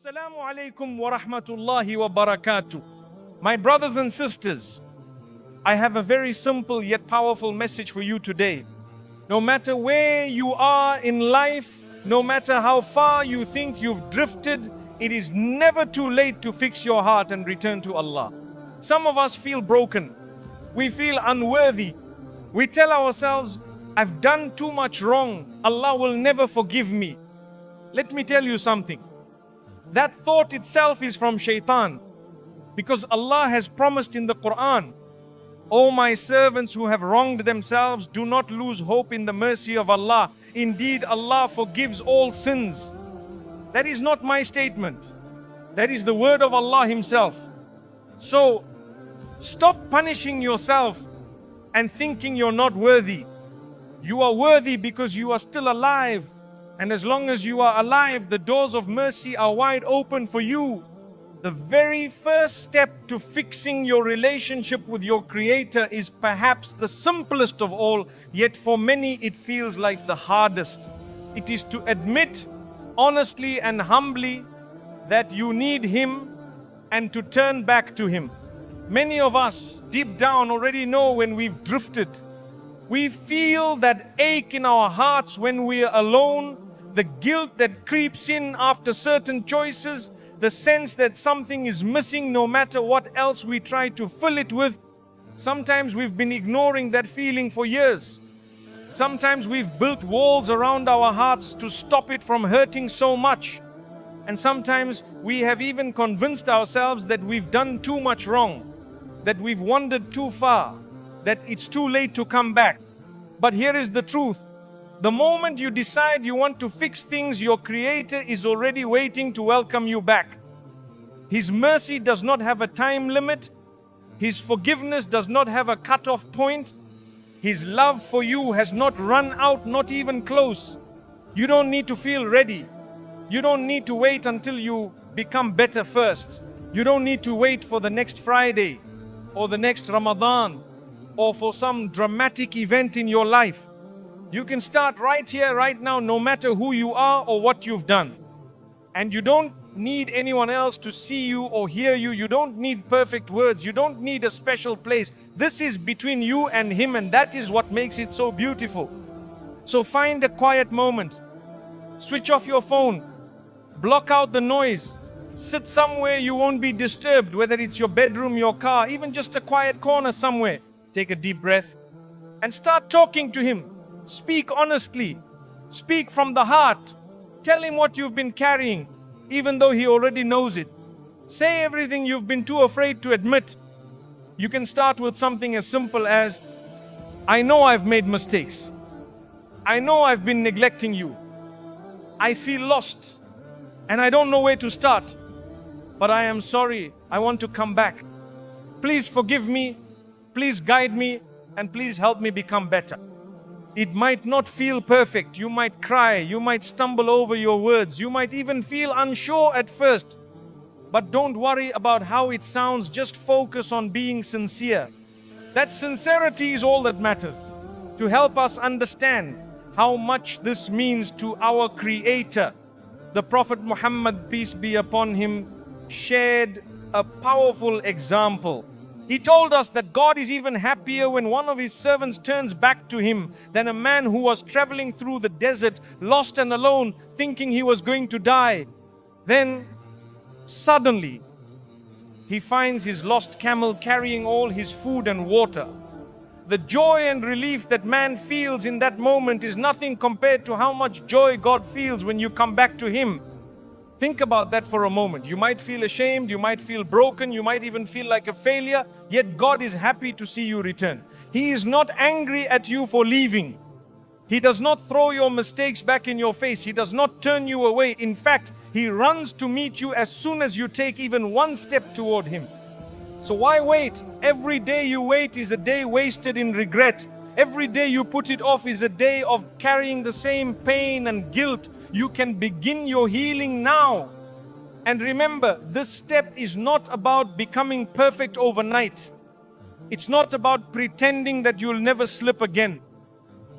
Assalamu alaikum wa rahmatullahi wa barakatuh. My brothers and sisters, I have a very simple yet powerful message for you today. No matter where you are in life, no matter how far you think you've drifted, it is never too late to fix your heart and return to Allah. Some of us feel broken. We feel unworthy. We tell ourselves, I've done too much wrong. Allah will never forgive me. Let me tell you something. That thought itself is from shaitan, because Allah has promised in the Qur'an, O my servants who have wronged themselves, do not lose hope in the mercy of Allah. Indeed, Allah forgives all sins. That is not my statement. That is the word of Allah Himself. So, stop punishing yourself and thinking you're not worthy. You are worthy because you are still alive. And as long as you are alive, the doors of mercy are wide open for you. The very first step to fixing your relationship with your Creator is perhaps the simplest of all, yet for many it feels like the hardest. It is to admit honestly and humbly that you need Him and to turn back to Him. Many of us deep down already know when we've drifted. We feel that ache in our hearts when we are alone, the guilt that creeps in after certain choices, the sense that something is missing no matter what else we try to fill it with. Sometimes we've been ignoring that feeling for years. Sometimes we've built walls around our hearts to stop it from hurting so much. And sometimes we have even convinced ourselves that we've done too much wrong, that we've wandered too far, that it's too late to come back. But here is the truth. The moment you decide you want to fix things, your Creator is already waiting to welcome you back. His mercy does not have a time limit. His forgiveness does not have a cut-off point. His love for you has not run out, not even close. You don't need to feel ready. You don't need to wait until you become better first. You don't need to wait for the next Friday or the next Ramadan or for some dramatic event in your life. You can start right here, right now, no matter who you are or what you've done. And you don't need anyone else to see you or hear you. You don't need perfect words. You don't need a special place. This is between you and Him, and that is what makes it so beautiful. So find a quiet moment. Switch off your phone. Block out the noise. Sit somewhere you won't be disturbed, whether it's your bedroom, your car, even just a quiet corner somewhere. Take a deep breath and start talking to Him. Speak honestly. Speak from the heart. Tell Him what you've been carrying, even though He already knows it. Say everything you've been too afraid to admit. You can start with something as simple as, I know I've made mistakes. I know I've been neglecting you. I feel lost and I don't know where to start. But I am sorry. I want to come back. Please forgive me. Please guide me. And please help me become better. It might not feel perfect. You might cry. You might stumble over your words. You might even feel unsure at first. But don't worry about how it sounds. Just focus on being sincere. That sincerity is all that matters. To help us understand how much this means to our Creator, the Prophet Muhammad, peace be upon him, shared a powerful example. He told us that God is even happier when one of His servants turns back to Him than a man who was traveling through the desert, lost and alone, thinking he was going to die. Then, suddenly, he finds his lost camel carrying all his food and water. The joy and relief that man feels in that moment is nothing compared to how much joy God feels when you come back to Him. Think about that for a moment. You might feel ashamed, you might feel broken, you might even feel like a failure, yet God is happy to see you return. He is not angry at you for leaving. He does not throw your mistakes back in your face. He does not turn you away. In fact, He runs to meet you as soon as you take even one step toward Him. So why wait? Every day you wait is a day wasted in regret. Every day you put it off is a day of carrying the same pain and guilt. You can begin your healing now. And remember, this step is not about becoming perfect overnight. It's not about pretending that you'll never slip again.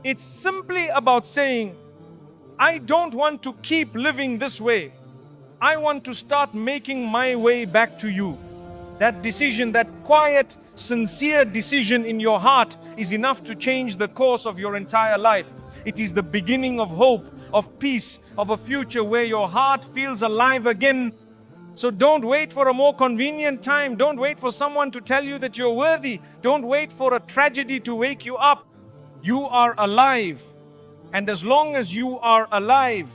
It's simply about saying, I don't want to keep living this way. I want to start making my way back to you. That decision, that quiet, sincere decision in your heart is enough to change the course of your entire life. It is the beginning of hope, of peace, of a future where your heart feels alive again. So don't wait for a more convenient time. Don't wait for someone to tell you that you're worthy. Don't wait for a tragedy to wake you up. You are alive. And as long as you are alive,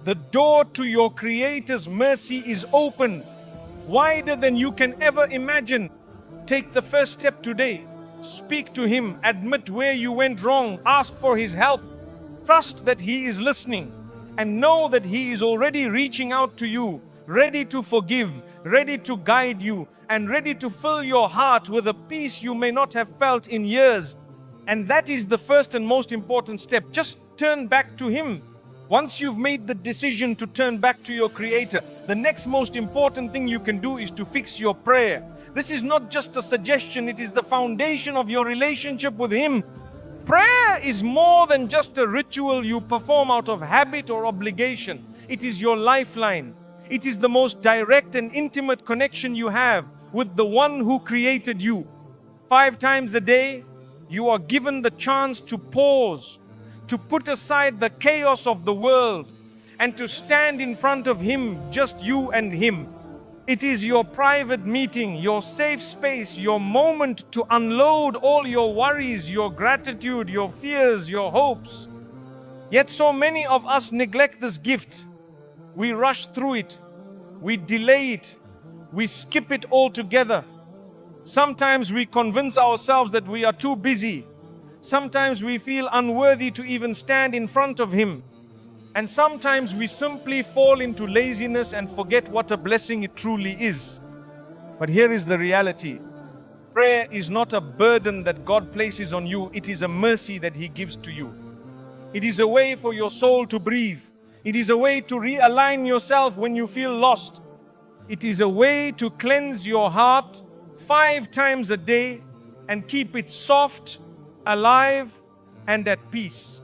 the door to your Creator's mercy is open, wider than you can ever imagine. Take the first step today. Speak to Him. Admit where you went wrong. Ask for His help. Trust that He is listening. And know that He is already reaching out to you, ready to forgive, ready to guide you, and ready to fill your heart with a peace you may not have felt in years. And that is the first and most important step. Just turn back to Him. Once you've made the decision to turn back to your Creator, the next most important thing you can do is to fix your prayer. This is not just a suggestion, it is the foundation of your relationship with Him. Prayer is more than just a ritual you perform out of habit or obligation. It is your lifeline. It is the most direct and intimate connection you have with the one who created you. 5 times a day, you are given the chance to pause, to put aside the chaos of the world, and to stand in front of Him, just you and Him. It is your private meeting, your safe space, your moment to unload all your worries, your gratitude, your fears, your hopes. Yet so many of us neglect this gift. We rush through it, we delay it, we skip it altogether. Sometimes we convince ourselves that we are too busy. Sometimes we feel unworthy to even stand in front of Him. And sometimes we simply fall into laziness and forget what a blessing it truly is. But here is the reality. Prayer is not a burden that God places on you. It is a mercy that He gives to you. It is a way for your soul to breathe. It is a way to realign yourself when you feel lost. It is a way to cleanse your heart 5 times a day and keep it soft, alive, and at peace.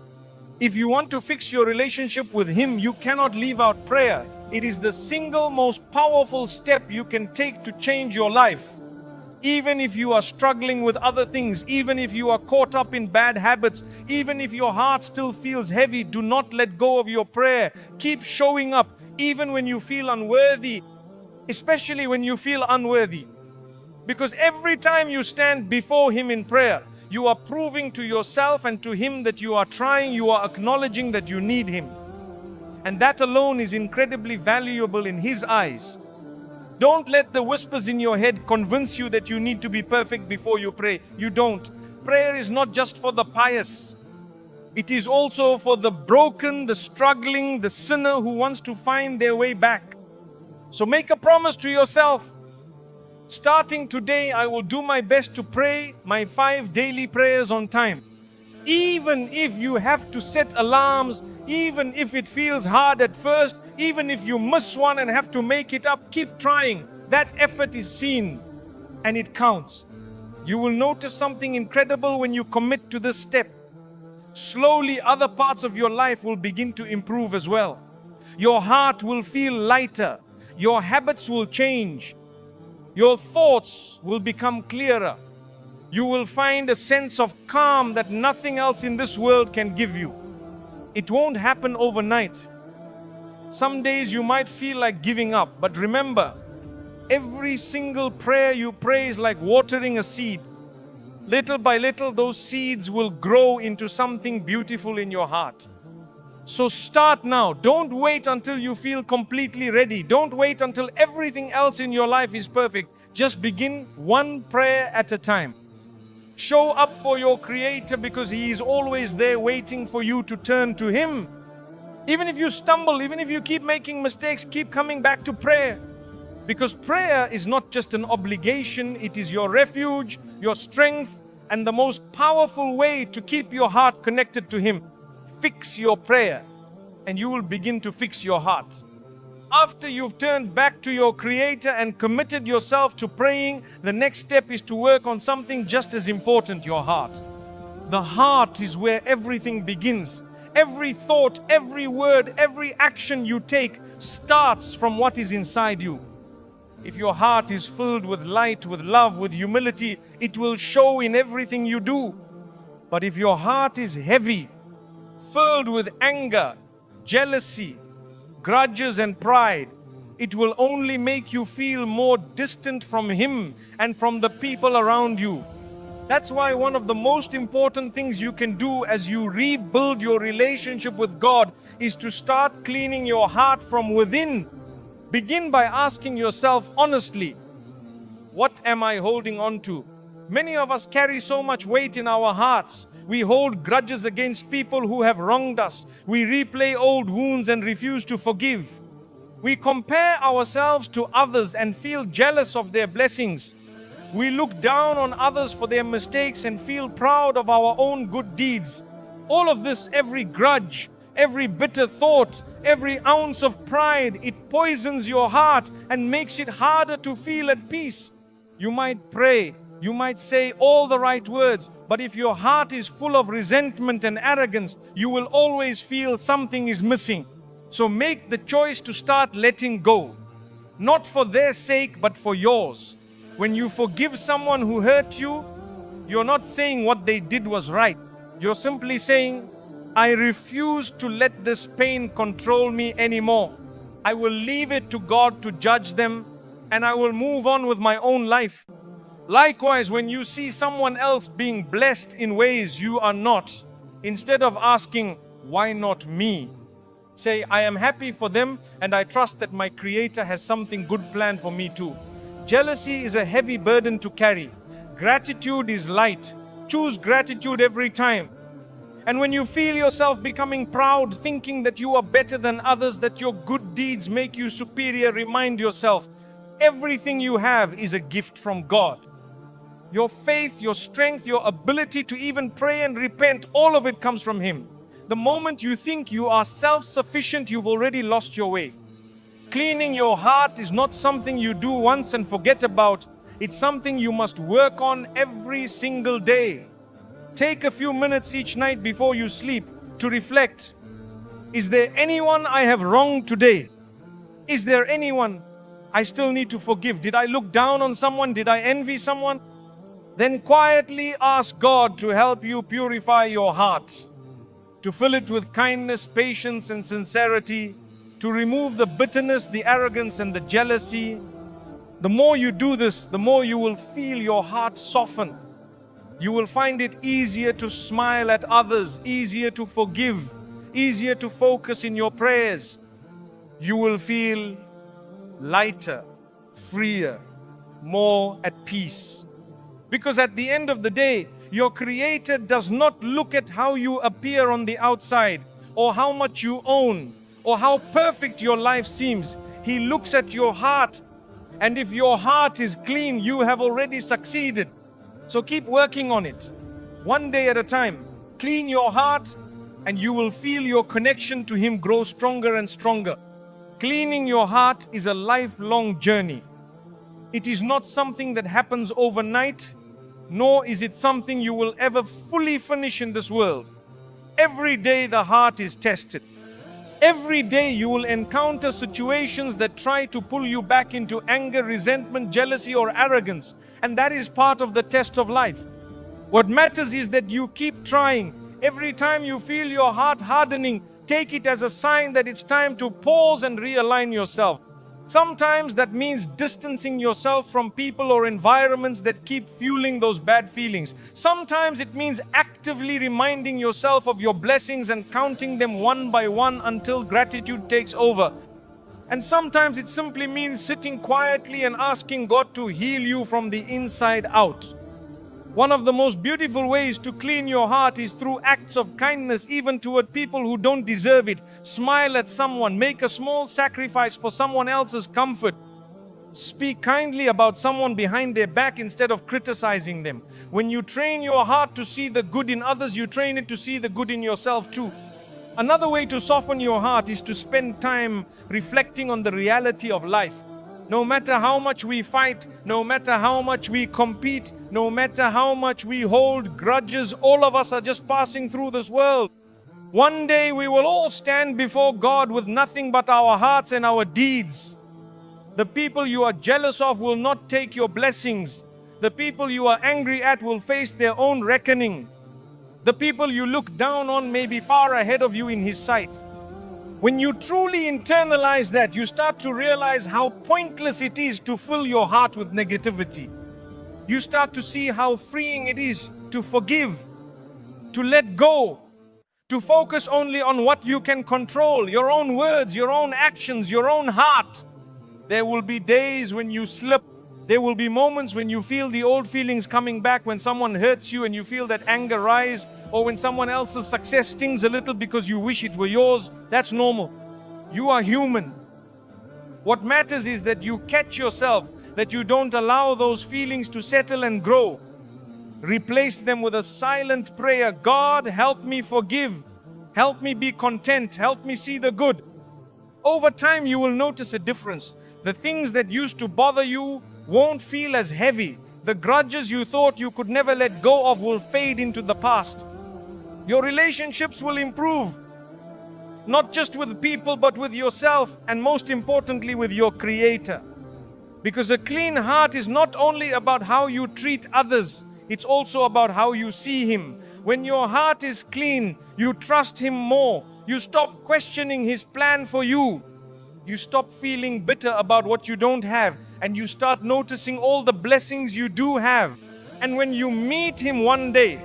If you want to fix your relationship with Him, you cannot leave out prayer. It is the single most powerful step you can take to change your life. Even if you are struggling with other things, even if you are caught up in bad habits, even if your heart still feels heavy, do not let go of your prayer. Keep showing up, even when you feel unworthy, especially when you feel unworthy. Because every time you stand before Him in prayer, you are proving to yourself and to Him that you are trying, you are acknowledging that you need Him. And that alone is incredibly valuable in His eyes. Don't let the whispers in your head convince you that you need to be perfect before you pray. You don't. Prayer is not just for the pious. It is also for the broken, the struggling, the sinner who wants to find their way back. So make a promise to yourself. Starting today, I will do my best to pray my 5 daily prayers on time. Even if you have to set alarms, even if it feels hard at first, even if you miss one and have to make it up, keep trying. That effort is seen and it counts. You will notice something incredible when you commit to this step. Slowly, other parts of your life will begin to improve as well. Your heart will feel lighter. Your habits will change. Your thoughts will become clearer. You will find a sense of calm that nothing else in this world can give you. It won't happen overnight. Some days you might feel like giving up, but remember, every single prayer you pray is like watering a seed. Little by little, those seeds will grow into something beautiful in your heart. So start now. Don't wait until you feel completely ready. Don't wait until everything else in your life is perfect. Just begin one prayer at a time. Show up for your Creator because He is always there waiting for you to turn to Him. Even if you stumble, even if you keep making mistakes, keep coming back to prayer. Because prayer is not just an obligation, it is your refuge, your strength, and the most powerful way to keep your heart connected to Him. Fix your prayer and you will begin to fix your heart. After you've turned back to your Creator and committed yourself to praying, the next step is to work on something just as important, your heart. The heart is where everything begins. Every thought, every word, every action you take starts from what is inside you. If your heart is filled with light, with love, with humility, it will show in everything you do. But if your heart is heavy, filled with anger, jealousy, grudges and pride, it will only make you feel more distant from Him and from the people around you. That's why one of the most important things you can do as you rebuild your relationship with God is to start cleaning your heart from within. Begin by asking yourself honestly, what am I holding on to? Many of us carry so much weight in our hearts. We hold grudges against people who have wronged us. We replay old wounds and refuse to forgive. We compare ourselves to others and feel jealous of their blessings. We look down on others for their mistakes and feel proud of our own good deeds. All of this, every grudge, every bitter thought, every ounce of pride, it poisons your heart and makes it harder to feel at peace. You might pray, you might say all the right words, but if your heart is full of resentment and arrogance, you will always feel something is missing. So make the choice to start letting go, not for their sake, but for yours. When you forgive someone who hurt you, you're not saying what they did was right. You're simply saying, I refuse to let this pain control me anymore. I will leave it to God to judge them, and I will move on with my own life. Likewise, when you see someone else being blessed in ways you are not, instead of asking, why not me? Say, I am happy for them and I trust that my Creator has something good planned for me too. Jealousy is a heavy burden to carry. Gratitude is light. Choose gratitude every time. And when you feel yourself becoming proud, thinking that you are better than others, that your good deeds make you superior, remind yourself, everything you have is a gift from God. Your faith, your strength, your ability to even pray and repent, all of it comes from Him. The moment you think you are self-sufficient, you've already lost your way. Cleaning your heart is not something you do once and forget about. It's something you must work on every single day. Take a few minutes each night before you sleep to reflect. Is there anyone I have wronged today? Is there anyone I still need to forgive? Did I look down on someone? Did I envy someone? Then quietly ask God to help you purify your heart, to fill it with kindness, patience, and sincerity, to remove the bitterness, the arrogance, and the jealousy. The more you do this, the more you will feel your heart soften. You will find it easier to smile at others, easier to forgive, easier to focus in your prayers. You will feel lighter, freer, more at peace. Because at the end of the day, your Creator does not look at how you appear on the outside, or how much you own, or how perfect your life seems. He looks at your heart, and if your heart is clean, you have already succeeded. So keep working on it, one day at a time. Clean your heart, and you will feel your connection to Him grow stronger and stronger. Cleaning your heart is a lifelong journey. It is not something that happens overnight, nor is it something you will ever fully finish in this world. Every day the heart is tested. Every day you will encounter situations that try to pull you back into anger, resentment, jealousy, or arrogance. And that is part of the test of life. What matters is that you keep trying. Every time you feel your heart hardening, take it as a sign that it's time to pause and realign yourself. Sometimes that means distancing yourself from people or environments that keep fueling those bad feelings. Sometimes it means actively reminding yourself of your blessings and counting them one by one until gratitude takes over. And sometimes it simply means sitting quietly and asking God to heal you from the inside out. One of the most beautiful ways to clean your heart is through acts of kindness, even toward people who don't deserve it. Smile at someone, make a small sacrifice for someone else's comfort. Speak kindly about someone behind their back instead of criticizing them. When you train your heart to see the good in others, you train it to see the good in yourself too. Another way to soften your heart is to spend time reflecting on the reality of life. No matter how much we fight, no matter how much we compete, no matter how much we hold grudges, all of us are just passing through this world. One day we will all stand before God with nothing but our hearts and our deeds. The people you are jealous of will not take your blessings. The people you are angry at will face their own reckoning. The people you look down on may be far ahead of you in His sight. When you truly internalize that, you start to realize how pointless it is to fill your heart with negativity. You start to see how freeing it is to forgive, to let go, to focus only on what you can control, your own words, your own actions, your own heart. There will be days when you slip. There will be moments when you feel the old feelings coming back, when someone hurts you and you feel that anger rise, or when someone else's success stings a little because you wish it were yours. That's normal. You are human. What matters is that you catch yourself, that you don't allow those feelings to settle and grow. Replace them with a silent prayer. God, help me forgive. Help me be content. Help me see the good. Over time, you will notice a difference. The things that used to bother you won't feel as heavy. The grudges you thought you could never let go of will fade into the past. Your relationships will improve. Not just with people, but with yourself, and most importantly, with your Creator. Because a clean heart is not only about how you treat others, it's also about how you see Him. When your heart is clean, you trust Him more. You stop questioning His plan for you. You stop feeling bitter about what you don't have, and you start noticing all the blessings you do have. And when you meet Him one day,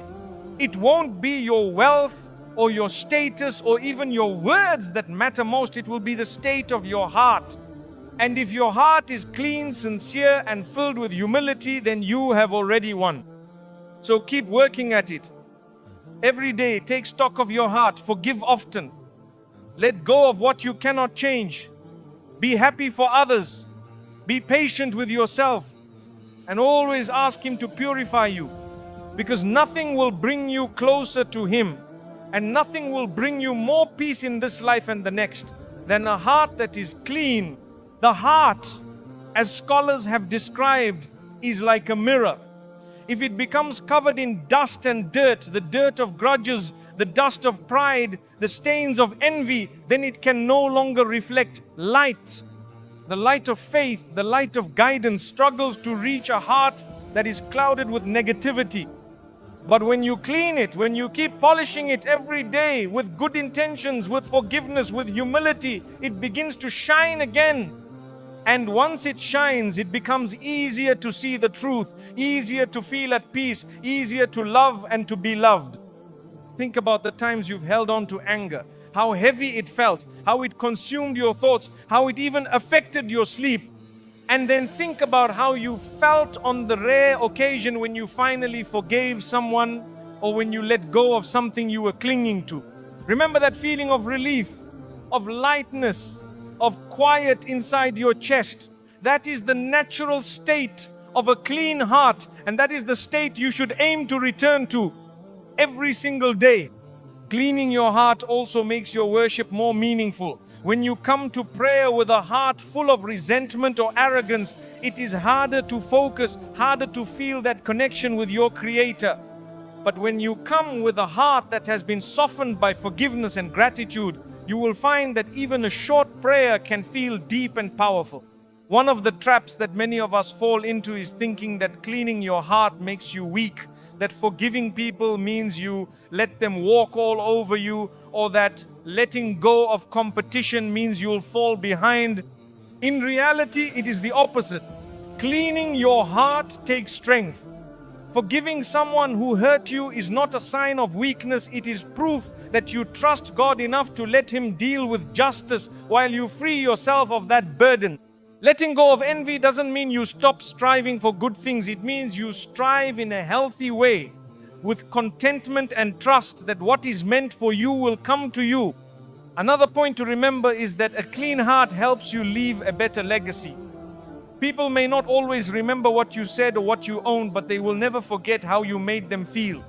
it won't be your wealth or your status or even your words that matter most. It will be the state of your heart. And if your heart is clean, sincere, and filled with humility, then you have already won. So keep working at it. Every day, take stock of your heart. Forgive often. Let go of what you cannot change. Be happy for others. Be patient with yourself. And always ask Him to purify you. Because nothing will bring you closer to Him, and nothing will bring you more peace in this life and the next than a heart that is clean. The heart, as scholars have described, is like a mirror. If it becomes covered in dust and dirt, the dirt of grudges, the dust of pride, the stains of envy, then it can no longer reflect light. The light of faith, the light of guidance struggles to reach a heart that is clouded with negativity. But when you clean it, when you keep polishing it every day with good intentions, with forgiveness, with humility, it begins to shine again. And once it shines, it becomes easier to see the truth, easier to feel at peace, easier to love and to be loved. Think about the times you've held on to anger, how heavy it felt, how it consumed your thoughts, how it even affected your sleep. And then think about how you felt on the rare occasion when you finally forgave someone, or when you let go of something you were clinging to. Remember that feeling of relief, of lightness, of quiet inside your chest. That is the natural state of a clean heart, and that is the state you should aim to return to every single day. Cleaning your heart also makes your worship more meaningful. When you come to prayer with a heart full of resentment or arrogance, it is harder to focus, harder to feel that connection with your Creator. But when you come with a heart that has been softened by forgiveness and gratitude, you will find that even a short prayer can feel deep and powerful. One of the traps that many of us fall into is thinking that cleaning your heart makes you weak, that forgiving people means you let them walk all over you, or that letting go of competition means you'll fall behind. In reality, it is the opposite. Cleaning your heart takes strength. Forgiving someone who hurt you is not a sign of weakness. It is proof that you trust God enough to let Him deal with justice while you free yourself of that burden. Letting go of envy doesn't mean you stop striving for good things. It means you strive in a healthy way, with contentment and trust that what is meant for you will come to you. Another point to remember is that a clean heart helps you leave a better legacy. People may not always remember what you said or what you owned, but they will never forget how you made them feel.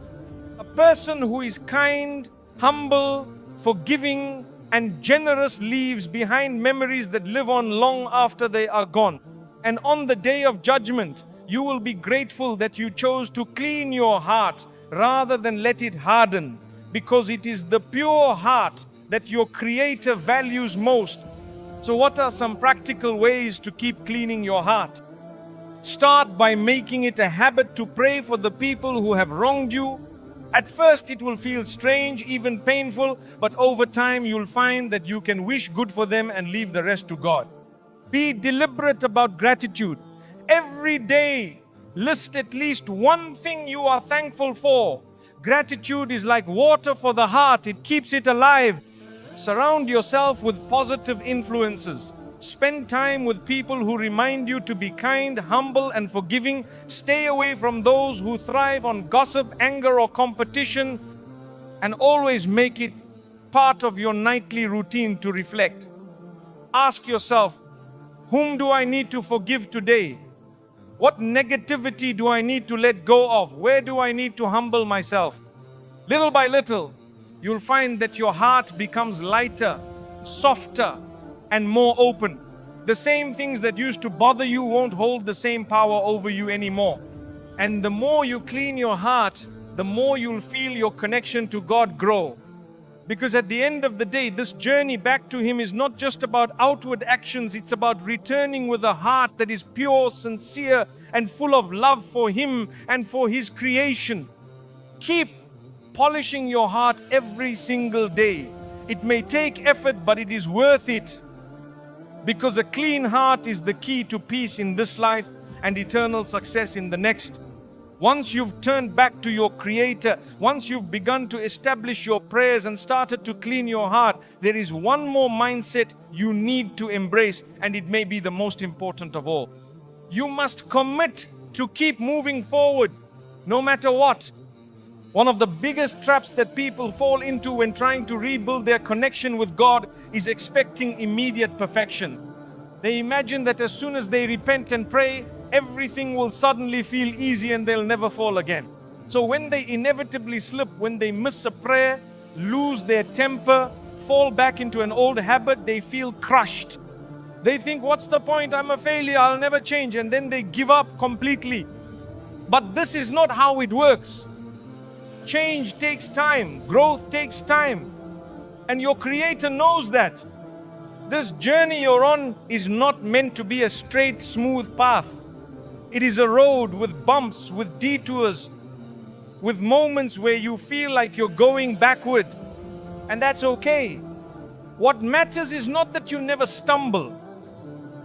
A person who is kind, humble, forgiving, and generous leaves behind memories that live on long after they are gone. And on the day of judgment, you will be grateful that you chose to clean your heart rather than let it harden. because it is the pure heart that your Creator values most. So what are some practical ways to keep cleaning your heart? Start by making it a habit to pray for the people who have wronged you. At first it will feel strange, even painful, but over time you'll find that you can wish good for them and leave the rest to God. Be deliberate about gratitude. Every day, list at least one thing you are thankful for. Gratitude is like water for the heart, it keeps it alive. Surround yourself with positive influences. Spend time with people who remind you to be kind, humble, and forgiving. Stay away from those who thrive on gossip, anger, or competition. And always make it part of your nightly routine to reflect. Ask yourself, whom do I need to forgive today? What negativity do I need to let go of? Where do I need to humble myself? Little by little, you'll find that your heart becomes lighter, softer, and more open. The same things that used to bother you won't hold the same power over you anymore. And the more you clean your heart, the more you'll feel your connection to God grow. Because at the end of the day, this journey back to Him is not just about outward actions, it's about returning with a heart that is pure, sincere, and full of love for Him and for His creation. Keep polishing your heart every single day. It may take effort, but it is worth it. Because a clean heart is the key to peace in this life and eternal success in the next. Once you've turned back to your Creator, once you've begun to establish your prayers and started to clean your heart, there is one more mindset you need to embrace, and it may be the most important of all. You must commit to keep moving forward, no matter what. One of the biggest traps that people fall into when trying to rebuild their connection with God is expecting immediate perfection. They imagine that as soon as they repent and pray, everything will suddenly feel easy and they'll never fall again. So when they inevitably slip, when they miss a prayer, lose their temper, fall back into an old habit, they feel crushed. They think, what's the point? I'm a failure, I'll never change. And then they give up completely. But this is not how it works. Change takes time, growth takes time, and your Creator knows that. This journey you're on is not meant to be a straight, smooth path. It is a road with bumps, with detours, with moments where you feel like you're going backward, and that's okay. What matters is not that you never stumble.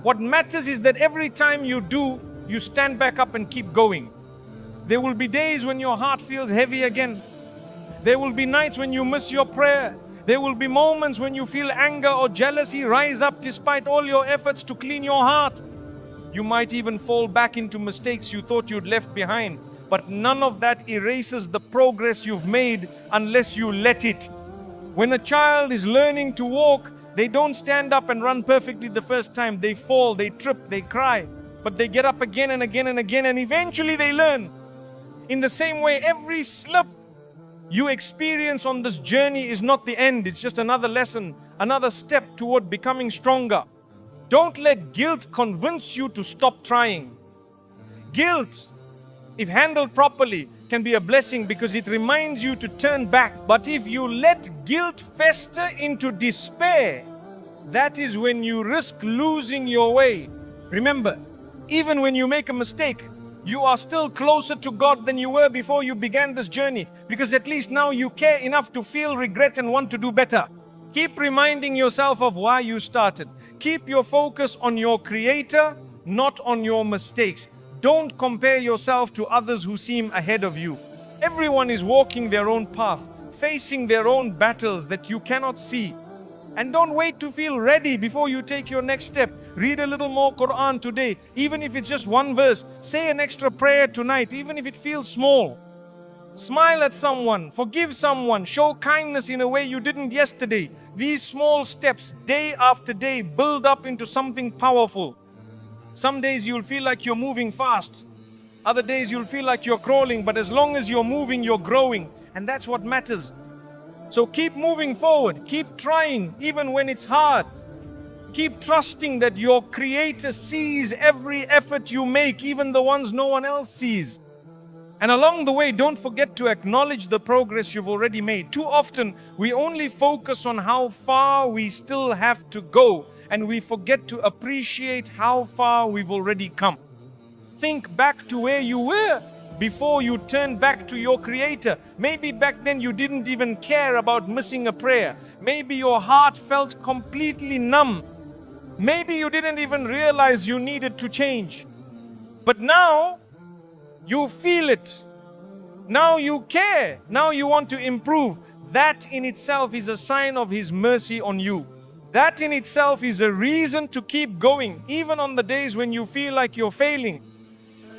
What matters is that every time you do, you stand back up and keep going. There will be days when your heart feels heavy again. There will be nights when you miss your prayer. There will be moments when you feel anger or jealousy rise up despite all your efforts to clean your heart. You might even fall back into mistakes you thought you'd left behind. But none of that erases the progress you've made unless you let it. When a child is learning to walk, they don't stand up and run perfectly the first time. They fall, they trip, they cry. But they get up again and again and again, and eventually they learn. In the same way, every slip you experience on this journey is not the end. It's just another lesson, another step toward becoming stronger. Don't let guilt convince you to stop trying. Guilt, if handled properly, can be a blessing because it reminds you to turn back. But if you let guilt fester into despair, that is when you risk losing your way. Remember, even when you make a mistake, you are still closer to God than you were before you began this journey, because at least now you care enough to feel regret and want to do better. Keep reminding yourself of why you started. Keep your focus on your Creator, not on your mistakes. Don't compare yourself to others who seem ahead of you. Everyone is walking their own path, facing their own battles that you cannot see. And don't wait to feel ready before you take your next step. Read a little more Qur'an today, even if it's just one verse. Say an extra prayer tonight, even if it feels small. Smile at someone, forgive someone, show kindness in a way you didn't yesterday. These small steps, day after day, build up into something powerful. Some days you'll feel like you're moving fast. Other days you'll feel like you're crawling, but as long as you're moving, you're growing. And that's what matters. So keep moving forward, keep trying even when it's hard. Keep trusting that your Creator sees every effort you make, even the ones no one else sees. And along the way, don't forget to acknowledge the progress you've already made. Too often, we only focus on how far we still have to go, and we forget to appreciate how far we've already come. Think back to where you were before you turned back to your Creator. Maybe back then you didn't even care about missing a prayer. Maybe your heart felt completely numb. Maybe you didn't even realize you needed to change. But now, you feel it. Now you care. Now you want to improve. That in itself is a sign of His mercy on you. That in itself is a reason to keep going, even on the days when you feel like you're failing.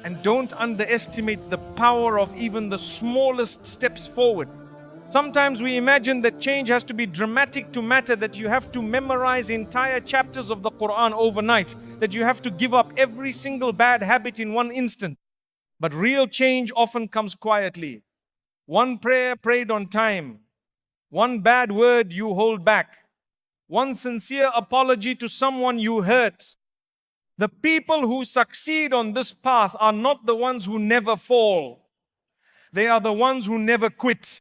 And don't underestimate the power of even the smallest steps forward. Sometimes we imagine that change has to be dramatic to matter, that you have to memorize entire chapters of the Qur'an overnight, that you have to give up every single bad habit in one instant. But real change often comes quietly. One prayer prayed on time. One bad word you hold back. One sincere apology to someone you hurt. The people who succeed on this path are not the ones who never fall. They are the ones who never quit.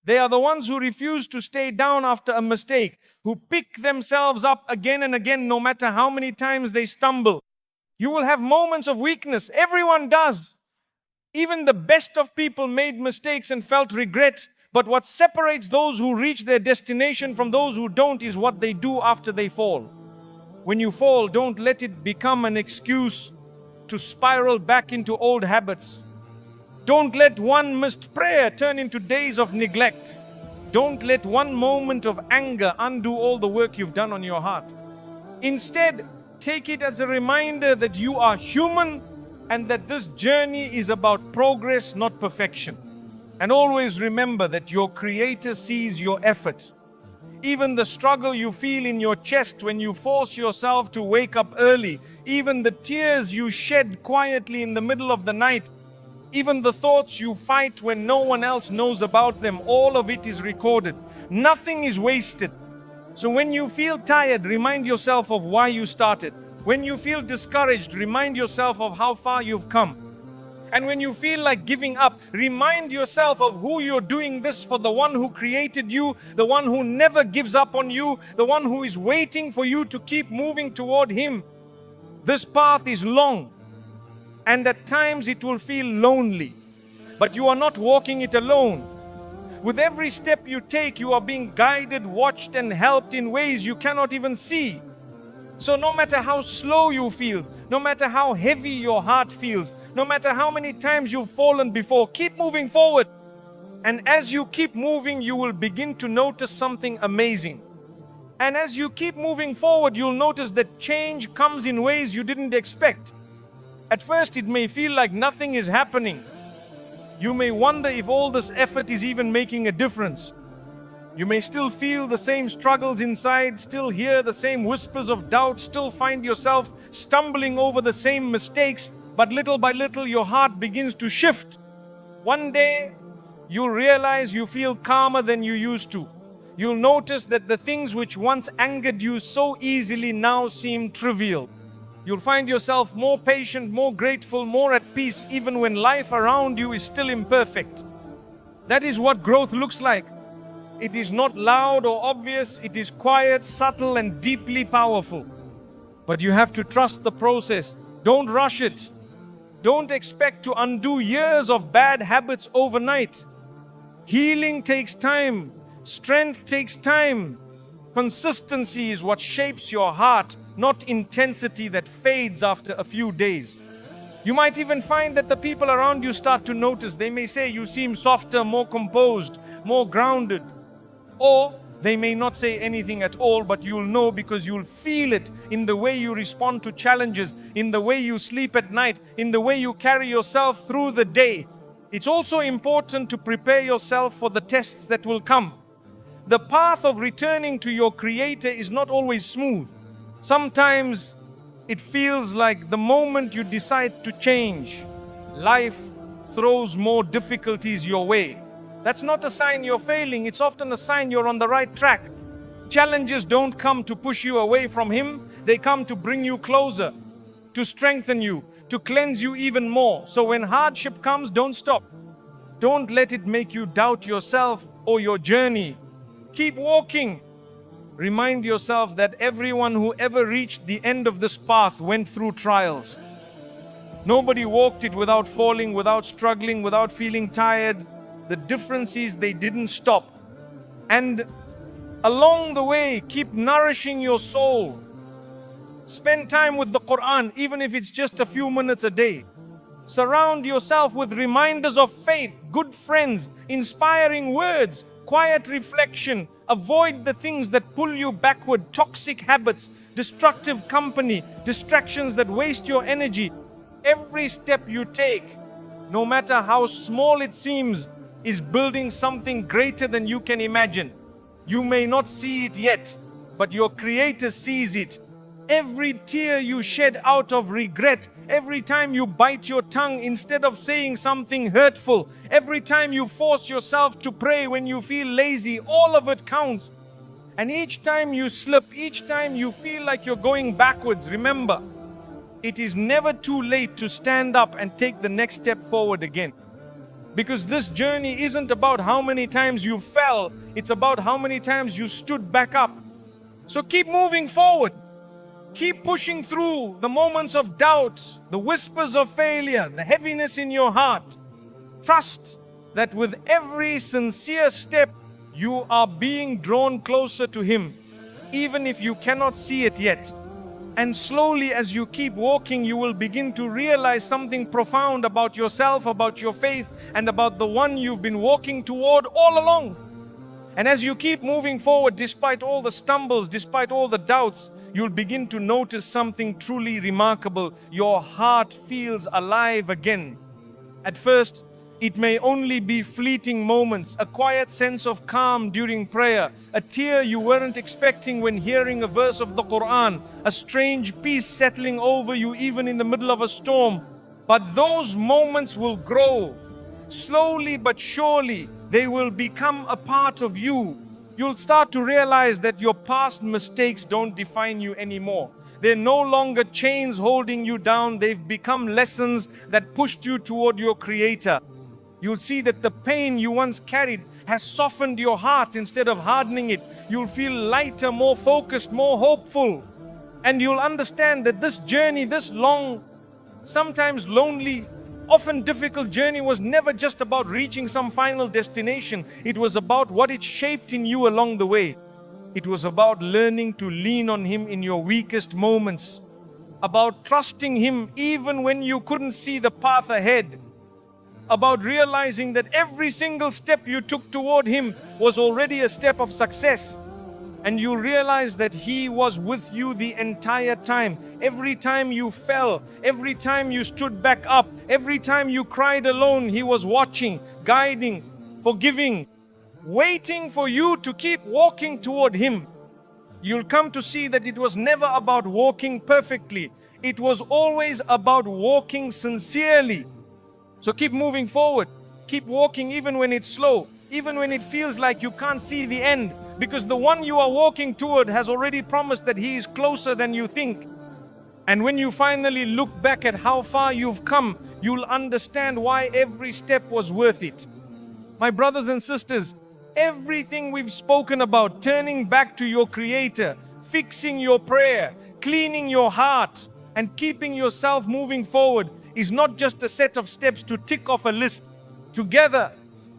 They are the ones who refuse to stay down after a mistake, who pick themselves up again and again no matter how many times they stumble. You will have moments of weakness. Everyone does. Even the best of people made mistakes and felt regret. But what separates those who reach their destination from those who don't is what they do after they fall. When you fall, don't let it become an excuse to spiral back into old habits. Don't let one missed prayer turn into days of neglect. Don't let one moment of anger undo all the work you've done on your heart. Instead, take it as a reminder that you are human and that this journey is about progress, not perfection. And always remember that your Creator sees your effort. Even the struggle you feel in your chest when you force yourself to wake up early, even the tears you shed quietly in the middle of the night, even the thoughts you fight when no one else knows about them, all of it is recorded. Nothing is wasted. So when you feel tired, remind yourself of why you started. When you feel discouraged, remind yourself of how far you've come. And when you feel like giving up, remind yourself of who you're doing this for, the one who created you, the one who never gives up on you, the one who is waiting for you to keep moving toward Him. This path is long, and at times it will feel lonely, but you are not walking it alone. With every step you take, you are being guided, watched, and helped in ways you cannot even see. So no matter how slow you feel, no matter how heavy your heart feels, no matter how many times you've fallen before, keep moving forward. And as you keep moving, you will begin to notice something amazing. And as you keep moving forward, you'll notice that change comes in ways you didn't expect. At first, it may feel like nothing is happening. You may wonder if all this effort is even making a difference. You may still feel the same struggles inside, still hear the same whispers of doubt, still find yourself stumbling over the same mistakes, but little by little your heart begins to shift. One day, you'll realize you feel calmer than you used to. You'll notice that the things which once angered you so easily now seem trivial. You'll find yourself more patient, more grateful, more at peace, even when life around you is still imperfect. That is what growth looks like. It is not loud or obvious, it is quiet, subtle, and deeply powerful. But you have to trust the process. Don't rush it. Don't expect to undo years of bad habits overnight. Healing takes time. Strength takes time. Consistency is what shapes your heart, not intensity that fades after a few days. You might even find that the people around you start to notice. They may say you seem softer, more composed, more grounded. Or they may not say anything at all, but you'll know because you'll feel it in the way you respond to challenges, in the way you sleep at night, in the way you carry yourself through the day. It's also important to prepare yourself for the tests that will come. The path of returning to your Creator is not always smooth. Sometimes it feels like the moment you decide to change, life throws more difficulties your way. That's not a sign you're failing, it's often a sign you're on the right track. Challenges don't come to push you away from Him, they come to bring you closer. to strengthen you, to cleanse you even more. So when hardship comes, don't stop. Don't let it make you doubt yourself or your journey. Keep walking. Remind yourself that everyone who ever reached the end of this path went through trials. Nobody walked it without falling, without struggling, without feeling tired. The difference is they didn't stop. And along the way, keep nourishing your soul. Spend time with the Qur'an, even if it's just a few minutes a day. Surround yourself with reminders of faith, good friends, inspiring words, quiet reflection. Avoid the things that pull you backward, toxic habits, destructive company, distractions that waste your energy. Every step you take, no matter how small it seems, is building something greater than you can imagine. You may not see it yet, but your Creator sees it. Every tear you shed out of regret, every time you bite your tongue instead of saying something hurtful, every time you force yourself to pray when you feel lazy, all of it counts. And each time you slip, each time you feel like you're going backwards, remember, it is never too late to stand up and take the next step forward again. Because this journey isn't about how many times you fell, it's about how many times you stood back up. So keep moving forward. Keep pushing through the moments of doubt, the whispers of failure, the heaviness in your heart. Trust that with every sincere step, you are being drawn closer to Him, even if you cannot see it yet. And slowly, as you keep walking, you will begin to realize something profound about yourself, about your faith, and about the one you've been walking toward all along. And as you keep moving forward, despite all the stumbles, despite all the doubts, you'll begin to notice something truly remarkable. Your heart feels alive again. At first, it may only be fleeting moments, a quiet sense of calm during prayer, a tear you weren't expecting when hearing a verse of the Qur'an, a strange peace settling over you even in the middle of a storm. But those moments will grow. Slowly but surely, they will become a part of you. You'll start to realize that your past mistakes don't define you anymore. They're no longer chains holding you down. They've become lessons that pushed you toward your Creator. You'll see that the pain you once carried has softened your heart instead of hardening it. You'll feel lighter, more focused, more hopeful. And you'll understand that this journey, this long, sometimes lonely, often difficult journey was never just about reaching some final destination. It was about what it shaped in you along the way. It was about learning to lean on Him in your weakest moments, about trusting Him even when you couldn't see the path ahead, about realizing that every single step you took toward Him was already a step of success. And you'll realize that He was with you the entire time. Every time you fell, every time you stood back up, every time you cried alone, He was watching, guiding, forgiving, waiting for you to keep walking toward Him. You'll come to see that it was never about walking perfectly. It was always about walking sincerely. So keep moving forward. Keep walking even when it's slow, even when it feels like you can't see the end. Because the one you are walking toward has already promised that He is closer than you think. And when you finally look back at how far you've come, you'll understand why every step was worth it. My brothers and sisters, everything we've spoken about, turning back to your Creator, fixing your prayer, cleaning your heart, and keeping yourself moving forward, is not just a set of steps to tick off a list. Together,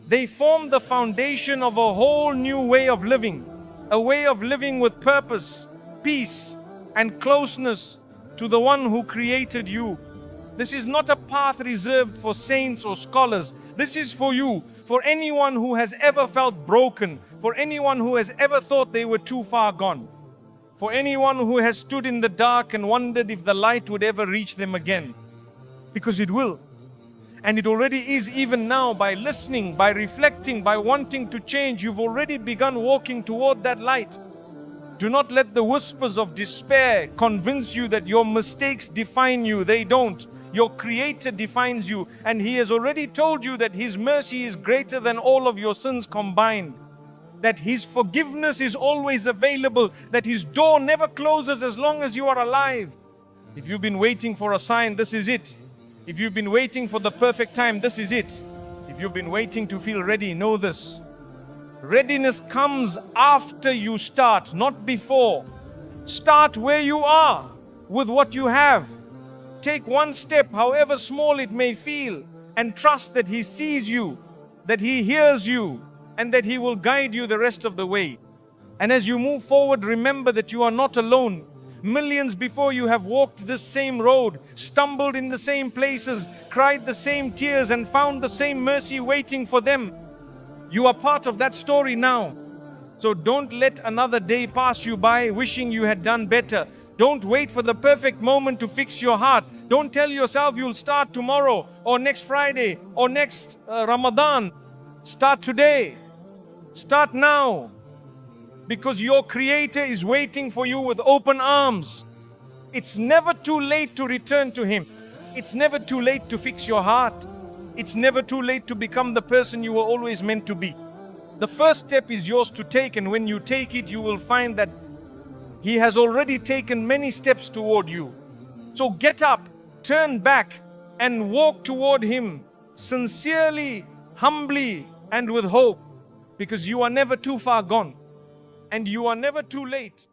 they form the foundation of a whole new way of living, a way of living with purpose, peace, and closeness to the one who created you. This is not a path reserved for saints or scholars. This is for you, for anyone who has ever felt broken, for anyone who has ever thought they were too far gone, for anyone who has stood in the dark and wondered if the light would ever reach them again. Because it will. And it already is even now. By listening, by reflecting, by wanting to change, you've already begun walking toward that light. Do not let the whispers of despair convince you that your mistakes define you. They don't. Your Creator defines you, and He has already told you that His mercy is greater than all of your sins combined. That His forgiveness is always available, that His door never closes as long as you are alive. If you've been waiting for a sign, this is it. If you've been waiting for the perfect time, this is it. If you've been waiting to feel ready, know this. Readiness comes after you start, not before. Start where you are, with what you have. Take one step, however small it may feel, and trust that He sees you, that He hears you, and that He will guide you the rest of the way. And as you move forward, remember that you are not alone. Millions before you have walked this same road, stumbled in the same places, cried the same tears, and found the same mercy waiting for them. You are part of that story now. So don't let another day pass you by wishing you had done better. Don't wait for the perfect moment to fix your heart. Don't tell yourself you'll start tomorrow or next Friday or next Ramadan. Start today. Start now. Because your Creator is waiting for you with open arms. It's never too late to return to Him. It's never too late to fix your heart. It's never too late to become the person you were always meant to be. The first step is yours to take, and when you take it, you will find that He has already taken many steps toward you. So get up, turn back, and walk toward Him sincerely, humbly, and with hope. Because you are never too far gone. And you are never too late.